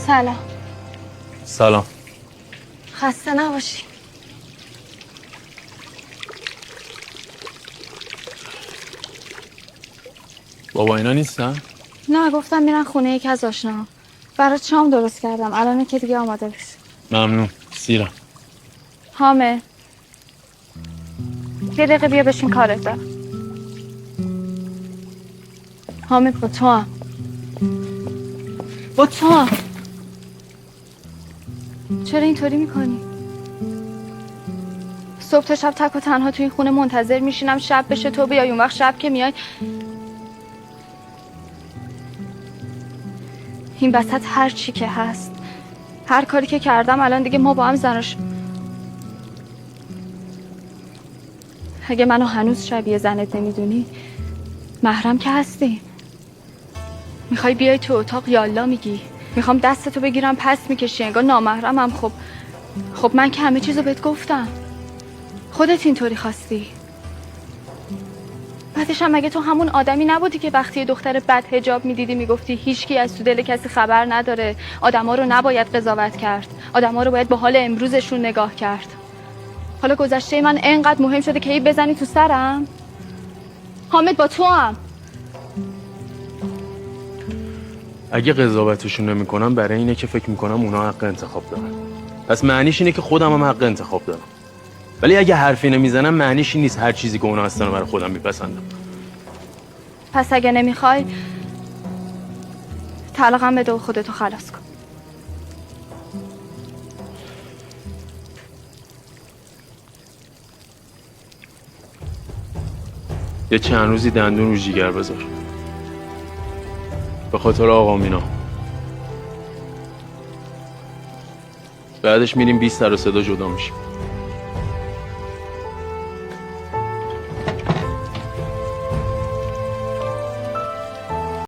سلام. سلام. خسته نباشی. بابا اینا نیستن؟ نه گفتم میرن خونه یکی از آشناها. برات شام درست کردم. الان که دیگه آماده بشه. ممنون. سیرم. حامد یه دقیقه بیا بشین کارت دارم. حامد با تو هم. با تو هم. چرا اینطوری میکنی؟ صبح تا شب تک و تنها توی این خونه منتظر میشینم شب بشه تو بیای، اون وقت شب که میای این وسط هر چی که هست، هر کاری که کردم الان دیگه ما با هم زناش. اگه منو هنوز شبیه زنت نمیدونی، محرم که هستی. میخوای بیای تو اتاق یالا میگی، میخوام دستتو بگیرم پس میکشی انگار نامحرمم. خب من که همه چیزو بهت گفتم، خودت اینطوری خواستی. بعدش هم مگه تو همون آدمی نبودی که وقتی یه دختر بد حجاب میدیدی میگفتی هیچکی از تو دل کسی خبر نداره، آدما رو نباید قضاوت کرد، آدما رو باید با حال امروزشون نگاه کرد. حالا گذشته من انقدر مهم شده که بزنی تو سرم؟ حامد با تو هم. اگه قضاوتشون نمی‌کنم برای اینه که فکر میکنم اونا حق انتخاب دارن. پس معنیش اینه که خودم هم حق انتخاب دارم. ولی اگه حرفی نمیزنم معنیش این نیست هر چیزی که اونا هستن رو برای خودم میپسندم. پس اگه نمیخوای طلاقم بده و خودتو خلاص کن. یه چند روزی دندون رو جیگر بذار. به خاطر آقا مینا. بعدش میریم 20 سر و صدا جدا میشیم.